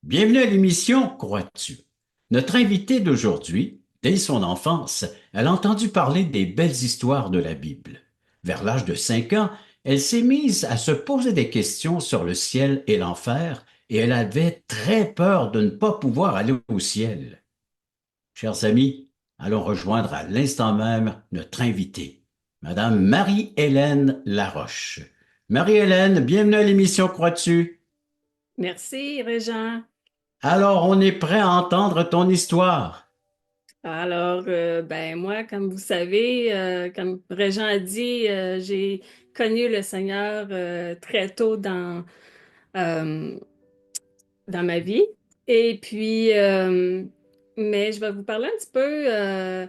Bienvenue à l'émission Crois-tu? Notre invitée d'aujourd'hui, dès son enfance, elle a entendu parler des belles histoires de la Bible. Vers l'âge de 5 ans, elle s'est mise à se poser des questions sur le ciel et l'enfer et elle avait très peur de ne pas pouvoir aller au ciel. Chers amis, allons rejoindre à l'instant même notre invitée, Madame Marie-Hélène Laroche. Marie-Hélène, bienvenue à l'émission Crois-tu? Merci, Régent. Alors, on est prêt à entendre ton histoire. Alors, ben moi, comme vous savez, comme Régent a dit, j'ai connu le Seigneur très tôt euh, dans ma vie. Et puis, mais je vais vous parler un petit peu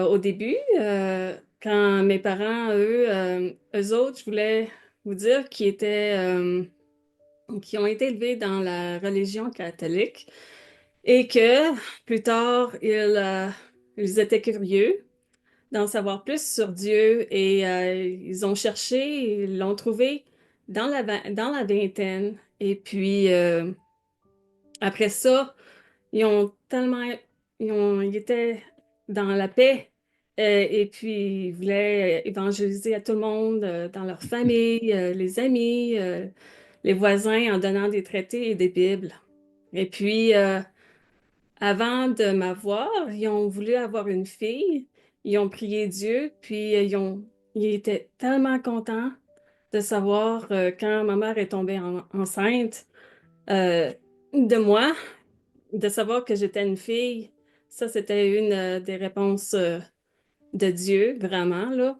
au début, quand mes parents, eux autres, je voulais vous dire qui ont été élevés dans la religion catholique. Et que plus tard, ils étaient curieux d'en savoir plus sur Dieu et ils ont cherché, ils l'ont trouvé dans la vingtaine. Et puis après ça, ils ont tellement, ils étaient dans la paix et puis ils voulaient évangéliser à tout le monde dans leur famille, les amis, les voisins en donnant des traités et des Bibles. Et puis, avant de m'avoir, ils ont voulu avoir une fille. Ils ont prié Dieu, puis ils étaient tellement contents de savoir quand ma mère est tombée enceinte euh, de moi, de savoir que j'étais une fille. Ça, c'était une des réponses de Dieu, vraiment, là.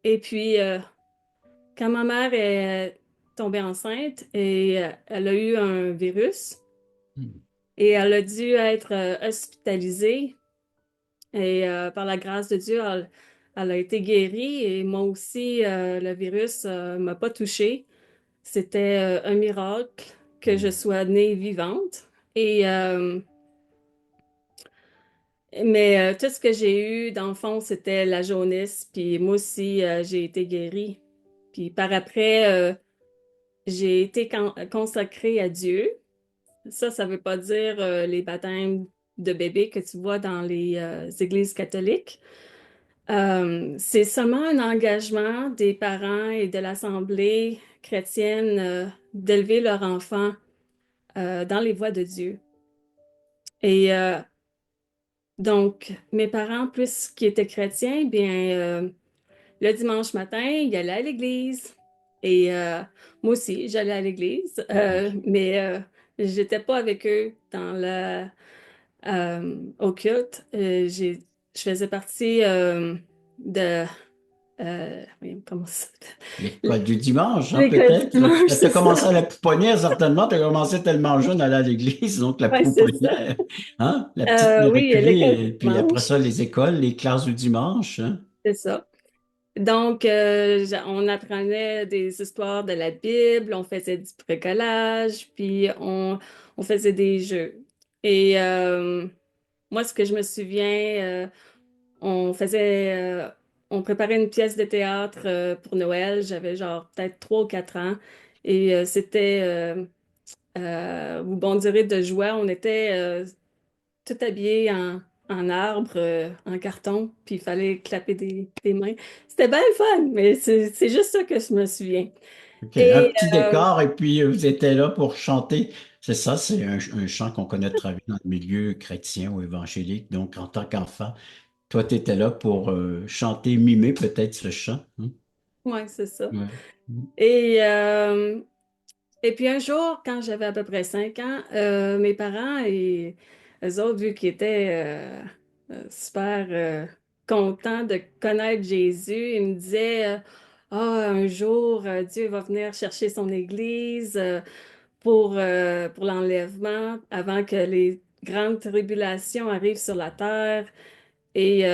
Et puis, quand ma mère est tombée enceinte et elle a eu un virus et elle a dû être hospitalisée. Et par la grâce de Dieu, elle a été guérie et moi aussi, le virus m'a pas touchée. C'était un miracle que je sois née vivante. Et, mais tout ce que j'ai eu, dans le fond, c'était la jaunisse. Puis moi aussi, j'ai été guérie. Puis par après, j'ai été consacrée à Dieu. Ça veut pas dire les baptêmes de bébé que tu vois dans les églises catholiques. C'est seulement un engagement des parents et de l'Assemblée chrétienne d'élever leur enfant dans les voies de Dieu. Et donc, mes parents, plus qui étaient chrétiens, bien, le dimanche matin, ils allaient à l'église. Et moi aussi, j'allais à l'église, mais j'étais pas avec eux au culte. Je faisais partie de oui, comment ça? L'école du dimanche, hein, L'école du peut-être. dimanche, Tu as c'est ça. commencé à la pouponnière, certainement. Tu as commencé tellement jeune à aller à l'église, donc la Oui, c'est ça. pouponnière, hein, la petite Oui, l'école récré, du et puis après dimanche, ça, les écoles, les classes du dimanche, hein. c'est ça. Donc, on apprenait des histoires de la Bible, on faisait du bricolage, puis on faisait des jeux. Et moi, ce que je me souviens, on faisait, on préparait une pièce de théâtre pour Noël. J'avais genre peut-être 3 ou 4 ans. Et c'était vous bondirez de joie. On était tout habillés en arbre, en carton, puis il fallait clapper des mains. C'était bien le fun, mais c'est juste ça que je me souviens. OK, un Et petit décor, et puis vous étiez là pour chanter. C'est ça, c'est un chant qu'on connaît très bien dans le milieu chrétien ou évangélique. Donc, en tant qu'enfant, toi, tu étais là pour chanter, mimer peut-être ce chant, hein. ouais, c'est ça. Ouais. Et, euh, et puis un jour, quand j'avais à peu près 5 ans, mes parents et eux autres, vu qu'ils étaient super contents de connaître Jésus, ils me disaient, ah, un jour, Dieu va venir chercher son Église pour l'enlèvement avant que les grandes tribulations arrivent sur la terre. Et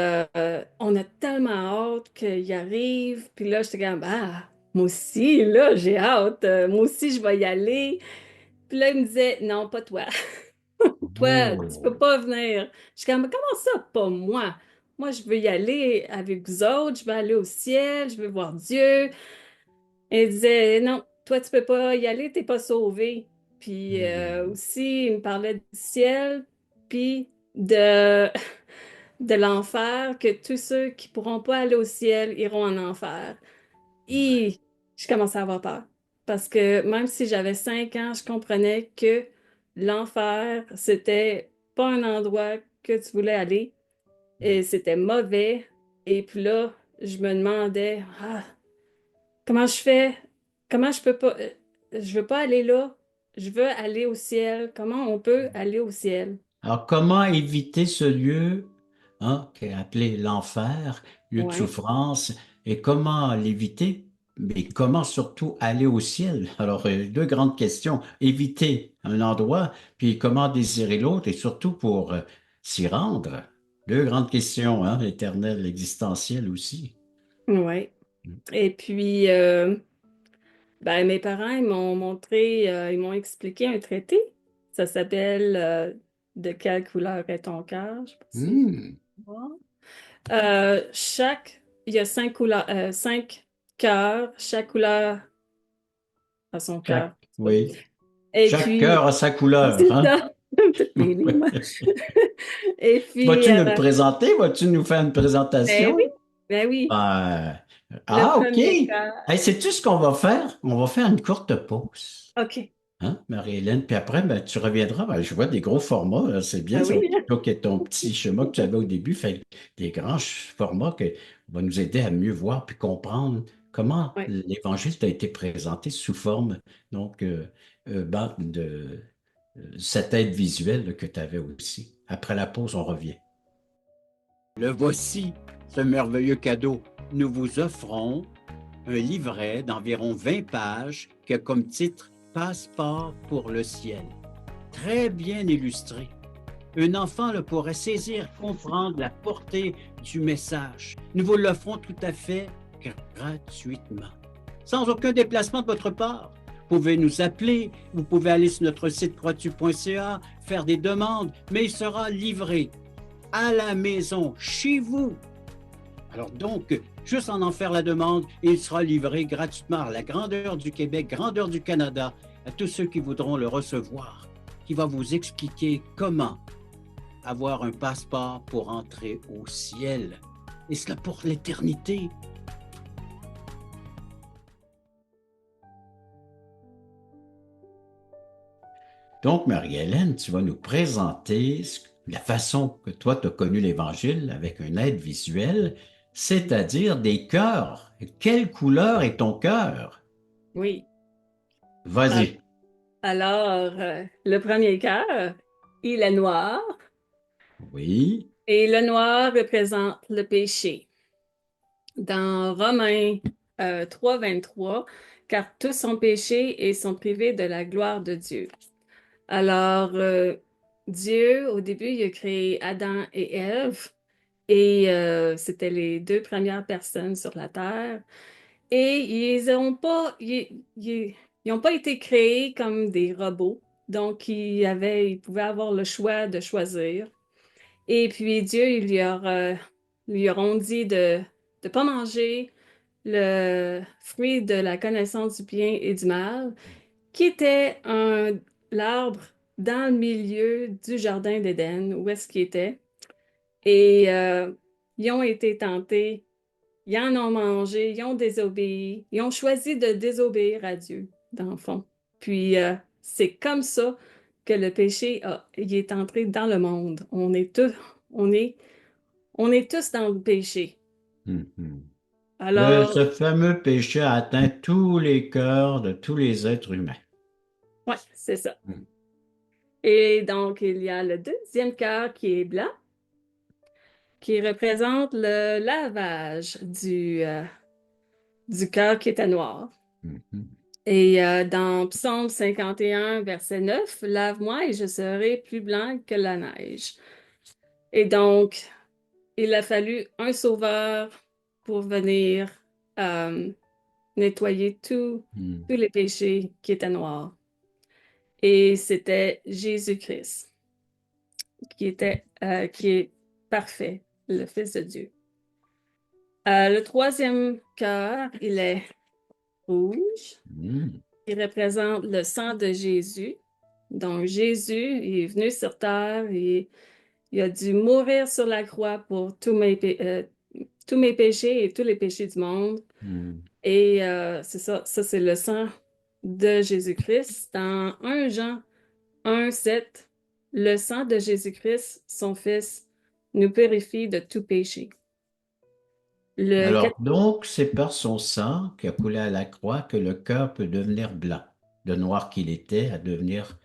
on a tellement hâte qu'il arrive. Puis là, j'étais comme, ah, moi aussi, là, j'ai hâte. Moi aussi, je vais y aller. Puis là, il me disait, non, pas toi. Toi, tu peux Oh. pas venir. Je suis comme, comment ça, pas moi? Moi, je veux y aller avec vous autres. Je veux aller au ciel. Je veux voir Dieu. Et il disait, non, toi, tu peux pas y aller. T'es pas sauvé. Puis Hmm. aussi, il me parlait du ciel, puis de, de l'enfer, que tous ceux qui pourront pas aller au ciel iront en enfer. Et je commençais à avoir peur. Parce que même si j'avais 5 ans, je comprenais que l'enfer, c'était pas un endroit que tu voulais aller. Et c'était mauvais. Et puis là, je me demandais, comment je fais? Comment je peux pas? Je veux pas aller là. Je veux aller au ciel. Comment on peut aller au ciel? Alors, comment éviter ce lieu, hein, qui est appelé l'enfer, lieu de Ouais. souffrance, et comment l'éviter, mais comment surtout aller au ciel? Alors, deux grandes questions. Éviter un endroit, puis comment désirer l'autre, et surtout pour s'y rendre. Deux grandes questions, hein, éternelles, existentielles aussi. Ouais. Et puis, ben, mes parents, ils m'ont montré, ils m'ont expliqué un traité. Ça s'appelle De quelle couleur est ton cœur? Je sais pas si. Hmm. Il y a 5 couleurs, 5 cœurs, chaque couleur a son cœur. Oui. Et Chaque cœur puis, a sa couleur, c'est hein? ça, toutes mes lignes. Et puis, Vas-tu nous le présenter? Vas-tu nous faire une ben oui, présentation? ben oui, Ben, le OK. premier cœur. Hey, sais-tu ce qu'on va faire? On va faire une courte pause. OK. Hein, Marie-Hélène? Puis après, ben, tu reviendras. Ben, je vois des gros formats, là. C'est bien Ah ça. oui, Plutôt que ton petit schéma que tu avais au début, fait des grands formats qui vont nous aider à mieux voir puis comprendre comment ouais. l'Évangile t'a été présenté sous forme donc, ben, de cette aide visuelle là, que tu avais aussi. Après la pause, on revient. Le voici, ce merveilleux cadeau. Nous vous offrons un livret d'environ 20 pages qui a comme titre Passeport pour le ciel. Très bien illustré. Un enfant le pourrait saisir, comprendre la portée du message. Nous vous l'offrons tout à fait gratuitement, sans aucun déplacement de votre part. Vous pouvez nous appeler, vous pouvez aller sur notre site croatu.ca, faire des demandes, mais il sera livré à la maison, chez vous. Alors donc, juste en faire la demande et il sera livré gratuitement à la grandeur du Québec, grandeur du Canada, à tous ceux qui voudront le recevoir, qui va vous expliquer comment avoir un passeport pour entrer au ciel. Et cela pour l'éternité. Donc, Marie-Hélène, tu vas nous présenter la façon que toi, tu as connu l'Évangile avec une aide visuelle, c'est-à-dire des cœurs. Quelle couleur est ton cœur? Oui. Al- Vas-y. Alors, le premier cœur, il est noir. Oui. Et le noir représente le péché. Dans Romains 3, 23, car tous ont péché et sont privés de la gloire de Dieu. Alors, Dieu, au début, il a créé Adam et Ève, et c'était les deux premières personnes sur la terre. Et ils ont pas été créés comme des robots. Donc, ils pouvaient avoir le choix de choisir. Et puis Dieu, lui auront dit de ne pas manger le fruit de la connaissance du bien et du mal, qui était l'arbre dans le milieu du jardin d'Éden, où est-ce qu'il était. Et ils ont été tentés, ils en ont mangé, ils ont désobéi, ils ont choisi de désobéir à Dieu, dans le fond. Puis c'est comme ça que le péché il est entré dans le monde. On est on est tous dans le péché. Mhm. Alors, Ce fameux péché a atteint tous les cœurs de tous les êtres humains. ouais, c'est ça. Mhm. Et donc, il y a le deuxième cœur qui est blanc, qui représente le lavage du cœur qui était noir. Mhm. Et dans Psaume 51, verset 9, lave-moi et je serai plus blanc que la neige. Et donc, il a fallu un sauveur pour venir euh, nettoyer tous les péchés qui étaient noirs. Et c'était Jésus-Christ, qui est parfait, le Fils de Dieu. Le troisième cœur, il est rouge, Mhm. qui représente le sang de Jésus. Donc, Jésus est venu sur terre et il a dû mourir sur la croix pour tous mes péchés et tous les péchés du monde. Hmm. Et c'est ça, ça c'est le sang de Jésus-Christ. Dans 1 Jean 1,7, le sang de Jésus-Christ, son Fils, nous purifie de tout péché. Le Alors, quat- donc, c'est par son sang qui a coulé à la croix que le cœur peut devenir blanc. De noir qu'il était à devenir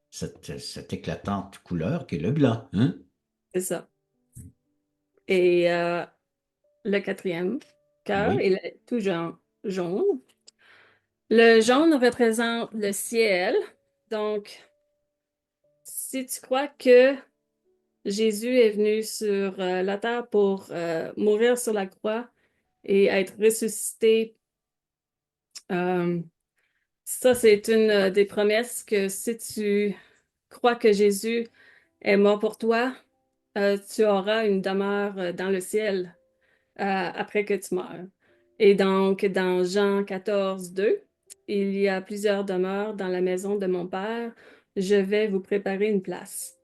cette éclatante couleur qui est le blanc, hein? c'est ça. Et le quatrième cœur, Oui. il est tout jaune. Le jaune représente le ciel. Donc, si tu crois que Jésus est venu sur la terre pour mourir sur la croix et être ressuscité, euh, ça, c'est une des promesses que si tu crois que Jésus est mort pour toi, tu auras une demeure dans le ciel après que tu meurs. Et donc, dans Jean 14:2, il y a plusieurs demeures dans la maison de mon Père. Je vais vous préparer une place.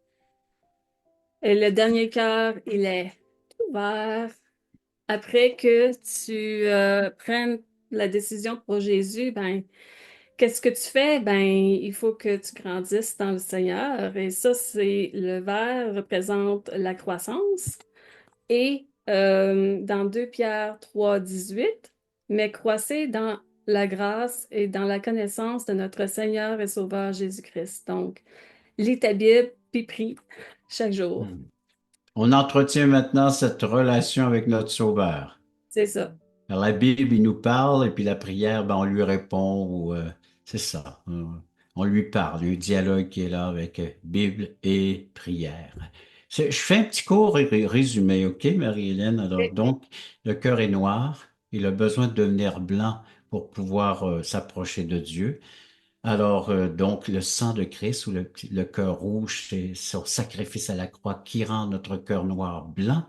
Et le dernier cœur, il est ouvert. Après que tu prennes la décision pour Jésus, ben, qu'est-ce que tu fais? Ben, il faut que tu grandisses dans le Seigneur. Et ça, c'est le vert représente la croissance. Et dans 2 Pierre 3,18, mais croissez dans la grâce et dans la connaissance de notre Seigneur et Sauveur Jésus-Christ. Donc, lis ta Bible, puis prie chaque jour. Hmm. On entretient maintenant cette relation avec notre Sauveur. C'est ça. Alors, la Bible, il nous parle, et puis la prière, ben, on lui répond, ou, c'est ça. On lui parle, il y a un dialogue qui est là avec Bible et prière. Je fais un petit court résumé, OK, Marie-Hélène? Alors, OK. donc, le cœur est noir, il a besoin de devenir blanc pour pouvoir s'approcher de Dieu. Alors, donc, le sang de Christ ou le cœur rouge, c'est son sacrifice à la croix qui rend notre cœur noir blanc.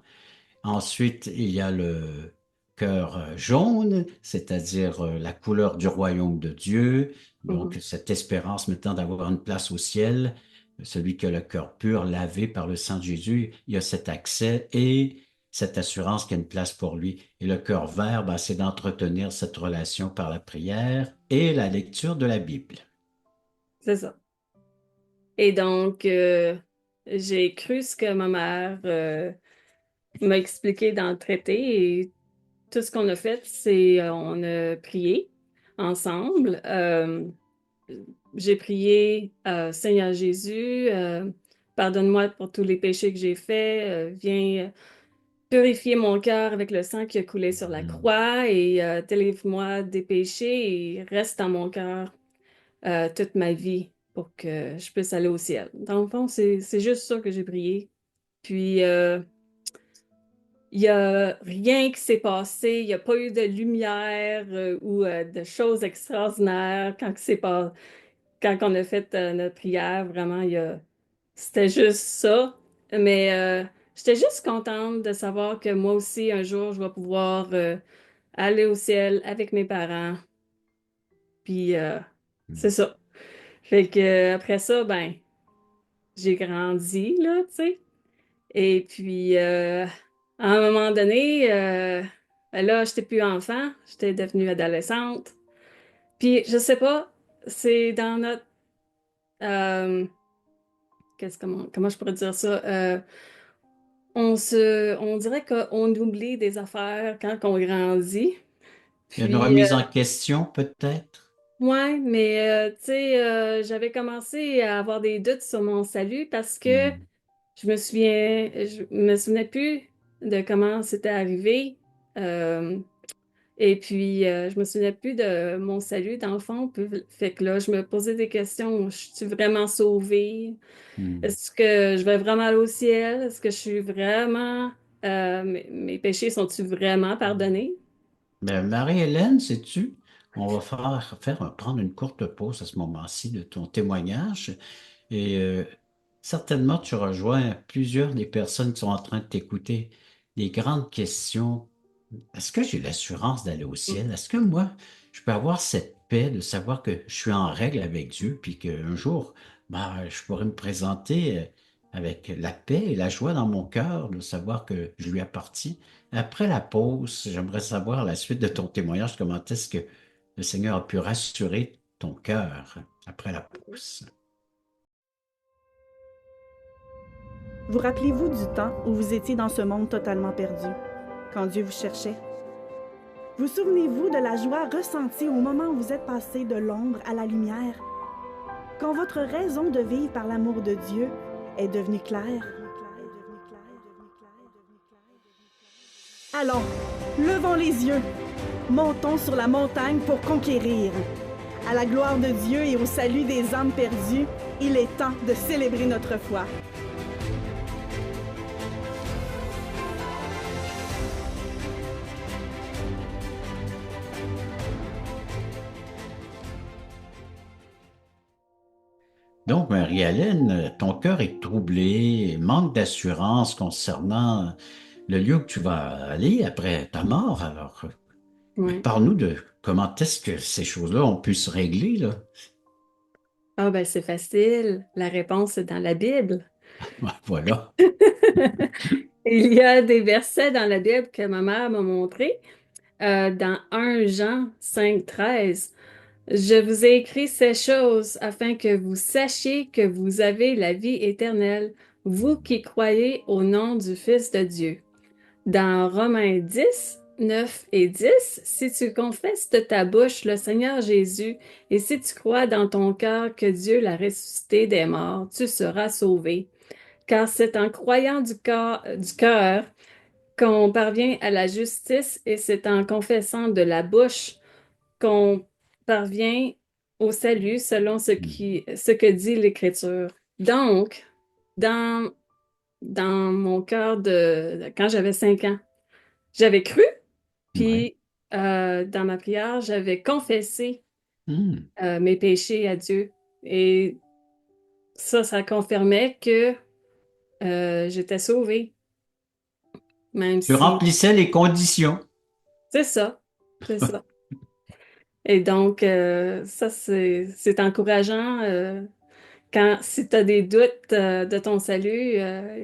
Ensuite, il y a le cœur jaune, c'est-à-dire la couleur du royaume de Dieu. Donc, Mhm. cette espérance maintenant d'avoir une place au ciel. Celui qui a le cœur pur, lavé par le sang de Jésus, il a cet accès et cette assurance qu'il y a une place pour lui. Et le cœur vert, ben, c'est d'entretenir cette relation par la prière et la lecture de la Bible. C'est ça. Et donc, j'ai cru ce que ma mère m'a expliqué dans le traité et tout ce qu'on a fait, c'est on a prié ensemble. J'ai prié, Seigneur Jésus, pardonne-moi pour tous les péchés que j'ai faits, viens purifier mon cœur avec le sang qui a coulé sur la Hmm. croix et délivre-moi des péchés et reste dans mon cœur toute ma vie pour que je puisse aller au ciel. Dans le fond, c'est juste ça que j'ai prié. Puis, il n'y a rien qui s'est passé, il n'y a pas eu de lumière ou de choses extraordinaires quand on a fait notre prière. Vraiment, c'était juste ça. Mais j'étais juste contente de savoir que moi aussi, un jour, je vais pouvoir aller au ciel avec mes parents. Puis, c'est ça. Fait que après ça, ben, j'ai grandi, là, tu sais. Et puis, à un moment donné, ben là, j'étais plus enfant, j'étais devenue adolescente. Puis, je sais pas, c'est dans notre... euh, comment je pourrais dire ça? On dirait qu'on oublie des affaires quand on grandit. Il y a une Puis, remise en question, peut-être? ouais, mais tu sais, j'avais commencé à avoir des doutes sur mon salut parce que Hmm. je me souvenais plus de comment c'était arrivé. Euh, et puis, je me souvenais plus de mon salut, dans le fond. Fait que là, je me posais des questions. Je suis vraiment sauvée? Hmm. Est-ce que je vais vraiment aller au ciel? Est-ce que je suis vraiment... mes péchés sont-ils vraiment pardonnés? Ben, Marie-Hélène, sais-tu, on va prendre une courte pause à ce moment-ci de ton témoignage et certainement tu rejoins plusieurs des personnes qui sont en train de t'écouter. Les grandes questions, est-ce que j'ai l'assurance d'aller au Mm. ciel? Est-ce que moi, je peux avoir cette paix de savoir que je suis en règle avec Dieu, puis qu'un jour, bah, je pourrais me présenter avec la paix et la joie dans mon cœur de savoir que je lui appartiens. Après la pause, j'aimerais savoir la suite de ton témoignage. Comment est-ce que le Seigneur a pu rassurer ton cœur après la pause? Vous rappelez-vous du temps où vous étiez dans ce monde totalement perdu, quand Dieu vous cherchait? Vous souvenez-vous de la joie ressentie au moment où vous êtes passé de l'ombre à la lumière, quand votre raison de vivre par l'amour de Dieu est devenue claire? Allons, levons les yeux, montons sur la montagne pour conquérir. À la gloire de Dieu et au salut des âmes perdues, il est temps de célébrer notre foi. Donc, Marie-Hélène, ton cœur est troublé, manque d'assurance concernant le lieu que tu vas aller après ta mort. Alors, Ouais. parle-nous de comment est-ce que ces choses-là ont pu se régler, là. Ah ben c'est facile. La réponse est dans la Bible. Voilà. Il y a des versets dans la Bible que ma mère m'a montrés. Dans 1 Jean 5,13, je vous ai écrit ces choses afin que vous sachiez que vous avez la vie éternelle, vous qui croyez au nom du Fils de Dieu. Dans Romains 10, 9 et 10, si tu confesses de ta bouche le Seigneur Jésus et si tu crois dans ton cœur que Dieu l'a ressuscité des morts, tu seras sauvé. Car c'est en croyant du cœur qu'on parvient à la justice et c'est en confessant de la bouche qu'on parvient au salut selon ce que dit l'Écriture. Donc, dans, dans mon cœur quand j'avais 5 ans, j'avais cru, Ouais. puis dans ma prière, j'avais confessé Hmm. mes péchés à Dieu. Et ça confirmait que j'étais sauvée, même Tu si remplissais les conditions. c'est ça, c'est ça. Et donc, ça, c'est encourageant. Si tu as des doutes de ton salut,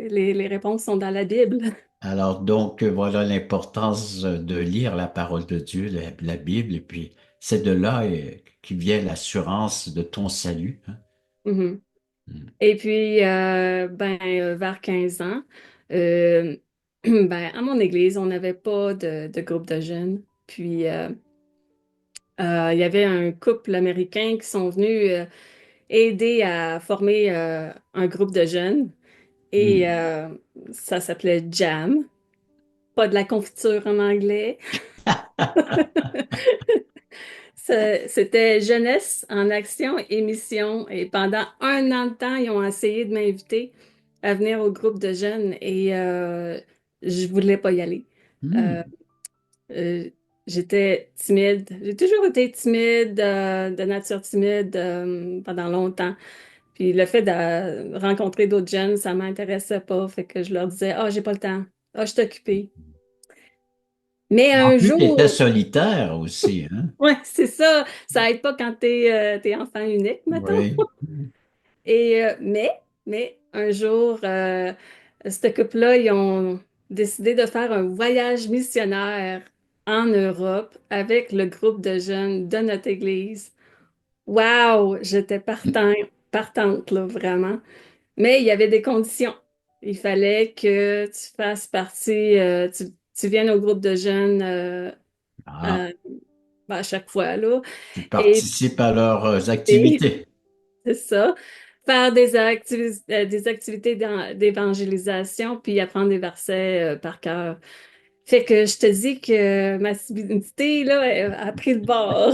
les réponses sont dans la Bible. Alors donc, voilà l'importance de lire la parole de Dieu, la Bible, et puis c'est de là qui vient l'assurance de ton salut, hein. Mhm. Hmm. Et puis, vers 15 ans, euh, ben, à mon église, on n'avait pas de groupe de jeunes. Puis, il y avait un couple américain qui sont venus aider à former un groupe de jeunes. Et Hmm. ça s'appelait Jam, pas de la confiture en anglais. C'était Jeunesse en action et mission. Et pendant 1 an de temps, ils ont essayé de m'inviter à venir au groupe de jeunes et je voulais pas y aller. Euh, Hmm. euh, J'étais timide. J'ai toujours été timide, de nature timide, pendant longtemps. Puis le fait de rencontrer d'autres jeunes, ça m'intéressait pas. Fait que je leur disais, ah, j'ai pas le temps. Ah, je suis occupée. Mais En un plus, tu étais jour, solitaire aussi, hein? ouais, c'est ça. Ça aide pas quand t'es enfant unique, mettons. Oui. Et, mais un jour, ce couple-là, ils ont décidé de faire un voyage missionnaire en Europe avec le groupe de jeunes de notre église. Wow! J'étais partante, là, vraiment. Mais il y avait des conditions. Il fallait que tu fasses partie, tu viennes au groupe de jeunes Ah, euh, à chaque fois, là. tu Et participes à leurs puis, activités. c'est ça. Faire des activités d'évangélisation, puis apprendre des versets par cœur. Fait que je te dis que ma timidité, là, a pris le bord.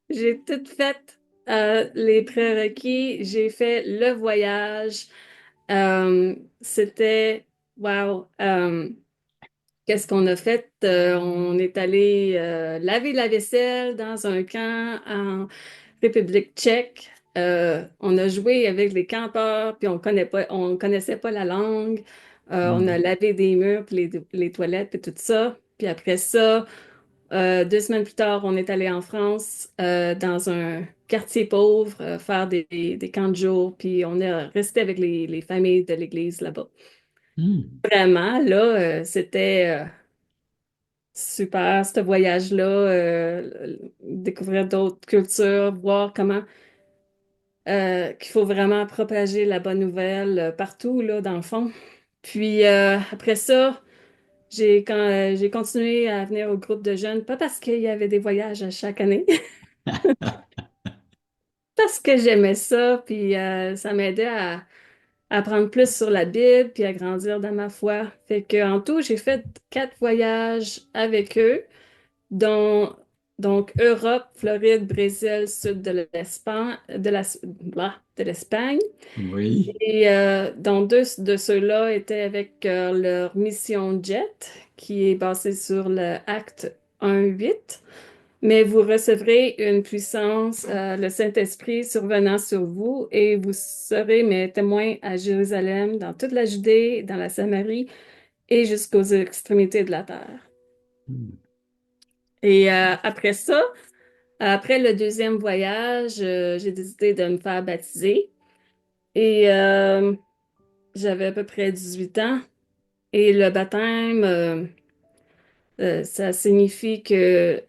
J'ai tout fait, les prérequis. J'ai fait le voyage. C'était, wow. Qu'est-ce qu'on a fait? On est allé laver la vaisselle dans un camp en République tchèque. On a joué avec les campeurs, puis on connaissait pas la langue. On a Hmm. lavé des murs, puis les toilettes, puis tout ça. Puis après ça, 2 semaines plus tard, on est allé en France, dans un quartier pauvre, faire des camps de jour, puis on est resté avec les familles de l'église là-bas. Hmm. Vraiment, là, c'était super, ce voyage-là, découvrir d'autres cultures, voir comment qu'il faut vraiment propager la bonne nouvelle partout, là, dans le fond. Puis après ça, j'ai continué à venir au groupe de jeunes, pas parce qu'il y avait des voyages à chaque année, parce que j'aimais ça, puis ça m'aidait à apprendre plus sur la Bible, puis à grandir dans ma foi. Fait que en tout, j'ai fait 4 voyages avec eux, dont donc Europe, Floride, Brésil, sud de l'Espagne, de l'Espagne. Oui. Et dont 2 de ceux-là étaient avec leur mission JET, qui est basée sur le Acte 1:8. Mais vous recevrez une puissance, le Saint-Esprit survenant sur vous, et vous serez mes témoins à Jérusalem, dans toute la Judée, dans la Samarie et jusqu'aux extrémités de la terre. Hmm. Et après ça, après le deuxième voyage, j'ai décidé de me faire baptiser. Et j'avais à peu près 18 ans. Et le baptême, ça signifie que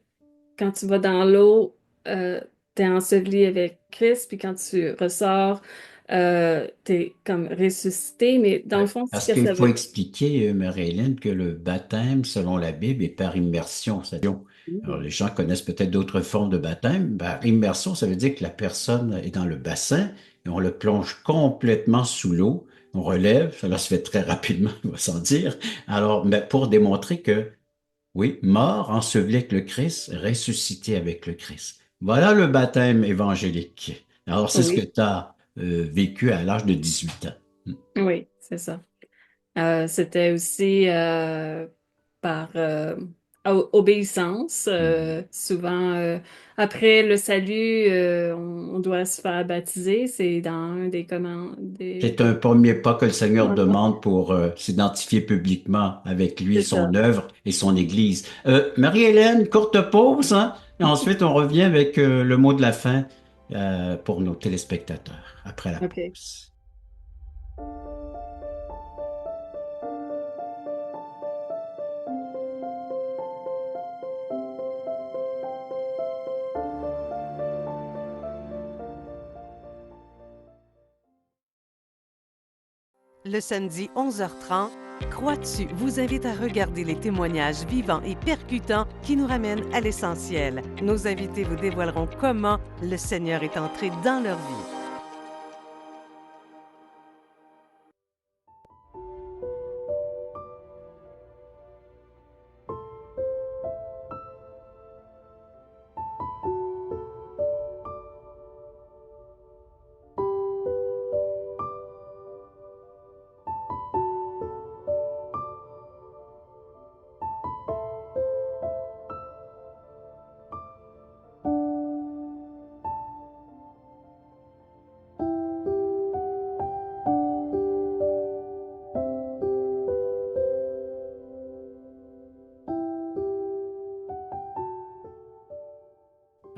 quand tu vas dans l'eau, tu es enseveli avec Christ, puis quand tu ressors, tu es comme ressuscité. Mais dans le Ouais. fond, ce Parce que qu'il ça faut veut expliquer, Marie-Hélène, que le baptême, selon la Bible, est par immersion. Alors, dire. les gens connaissent peut-être d'autres formes de baptême. Par immersion, ça veut dire que la personne est dans le bassin et on le plonge complètement sous l'eau. On relève, cela se fait très rapidement, on va s'en dire. Alors, mais pour démontrer que, oui, mort, enseveli avec le Christ, ressuscité avec le Christ. Voilà le baptême évangélique. Alors, c'est ce que Oui, tu as vécu à l'âge de 18 ans. oui, c'est ça. C'était aussi par obéissance. Hmm. Souvent, après le salut, on doit se faire baptiser. C'est dans un des commandes. C'est un premier pas que le Seigneur Commandements. demande pour s'identifier publiquement avec lui, C'est son ça. œuvre et son Église. Marie-Hélène, courte pause, hein, et ensuite on revient avec le mot de la fin pour nos téléspectateurs après la OK. pause. Le samedi 11h30, Crois-tu vous invite à regarder les témoignages vivants et percutants qui nous ramènent à l'essentiel. Nos invités vous dévoileront comment le Seigneur est entré dans leur vie.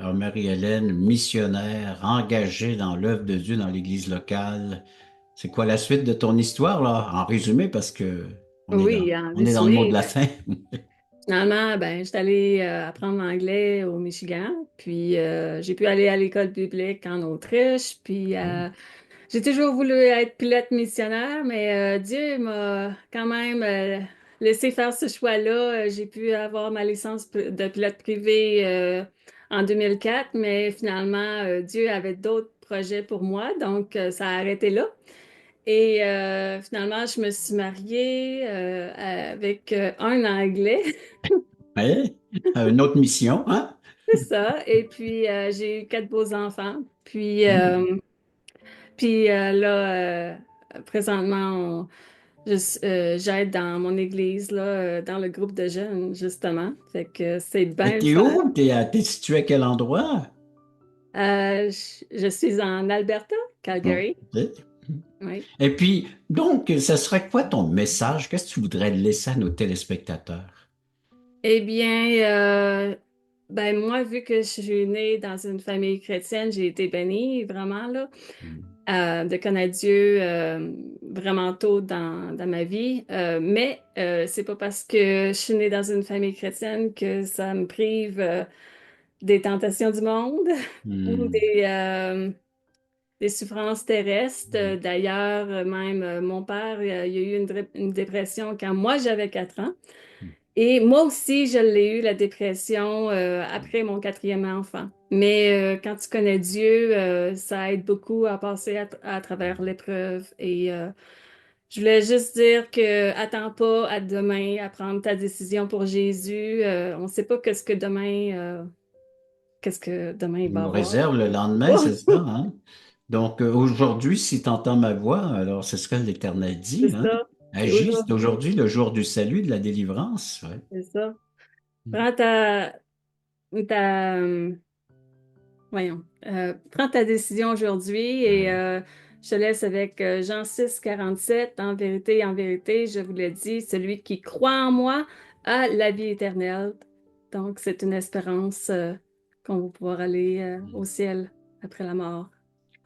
Alors, Marie-Hélène, missionnaire, engagée dans l'œuvre de Dieu dans l'Église locale. C'est quoi la suite de ton histoire, là? En résumé, parce que Oui, en on est dans le mot de résumé, la ben, fin. finalement, ben, j'étais allée apprendre l'anglais au Michigan, puis j'ai pu aller à l'école biblique en Autriche, puis j'ai toujours voulu être pilote missionnaire, mais Dieu m'a quand même laissé faire ce choix-là. J'ai pu avoir ma licence de pilote privé en 2004, mais finalement, Dieu avait d'autres projets pour moi, donc ça a arrêté là. Et finalement, je me suis mariée avec un Anglais, Ouais. Une autre mission, hein? c'est ça. Et puis, j'ai eu 4 beaux enfants. Puis, Hmm. là, présentement, j'aide dans mon église, là, dans le groupe de jeunes, justement. Fait que c'est Et bien le t'es fun. où? T'es situé à quel endroit? Je suis en Alberta, Bon, Calgary. ok. Oui. Et puis, donc, ce serait quoi ton message? Qu'est-ce que tu voudrais laisser à nos téléspectateurs? Eh bien, ben moi, vu que je suis née dans une famille chrétienne, j'ai été bénie vraiment là, Mm. de connaître Dieu vraiment tôt dans ma vie. Mais c'est pas parce que je suis née dans une famille chrétienne que ça me prive des tentations du monde ou Mm. des souffrances terrestres. Mm. D'ailleurs, même mon père, il y a eu une dépression quand moi j'avais 4 ans. Et moi aussi, je l'ai eu, la dépression, après mon quatrième enfant. Mais quand tu connais Dieu, ça aide beaucoup à passer à travers l'épreuve. Et je voulais juste dire que attends pas à demain à prendre ta décision pour Jésus. On ne sait pas qu'est-ce que demain il Il va nous avoir. réserve le lendemain, c'est ça, hein? Donc, aujourd'hui, si tu entends ma voix, alors c'est ce que l'Éternel C'est dit, hein? ça. Et Agis, c'est aujourd'hui, aujourd'hui le jour du salut, de la délivrance. Ouais. c'est ça. Mm. Prends ta, voyons, prends ta décision aujourd'hui et Ouais. je te laisse avec Jean 6, 47. En vérité, je vous le dis, celui qui croit en moi a la vie éternelle. Donc, c'est une espérance qu'on va pouvoir aller au ciel après la mort.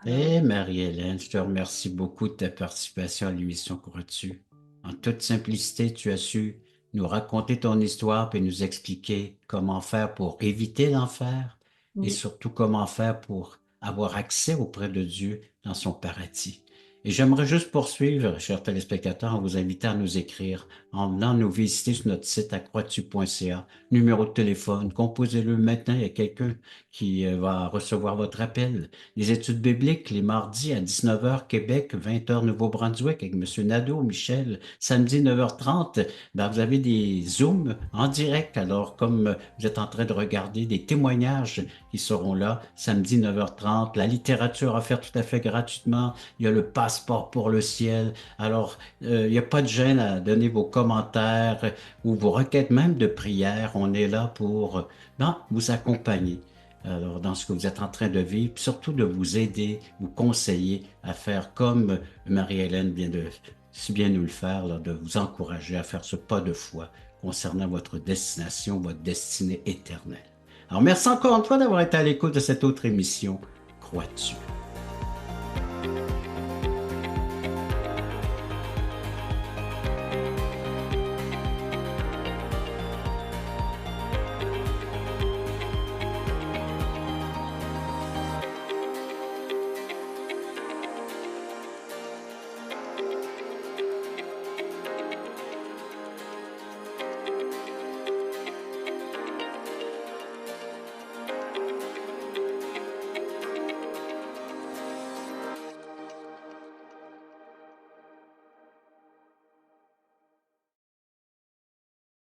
Alors, Eh, Marie-Hélène, je te remercie beaucoup de ta participation à l'émission Crois-tu. En toute simplicité, tu as su nous raconter ton histoire et nous expliquer comment faire pour éviter l'enfer et oui. surtout comment faire pour avoir accès auprès de Dieu dans son paradis. Et j'aimerais juste poursuivre, chers téléspectateurs, en vous invitant à nous écrire, en venant nous visiter sur notre site à croix-tu.ca, numéro de téléphone, composez-le maintenant, il y a quelqu'un qui va recevoir votre appel. Les études bibliques, les mardis à 19 heures Québec, 20 heures Nouveau-Brunswick avec M. Nadeau, Michel. Samedi 9h30, ben, vous avez des Zooms en direct. Alors, comme vous êtes en train de regarder des témoignages qui seront là, samedi 9h30, la littérature offerte tout à fait gratuitement. Il y a le passeport pour le ciel. Alors, il n'y a pas de gêne à donner vos commentaires ou vos requêtes même de prière. On est là pour vous accompagner. Alors, dans ce que vous êtes en train de vivre, puis surtout de vous aider, vous conseiller à faire comme Marie-Hélène vient de si bien nous le faire, là, de vous encourager à faire ce pas de foi concernant votre destination, votre destinée éternelle. Alors, merci encore une fois d'avoir été à l'écoute de cette autre émission. Crois-tu?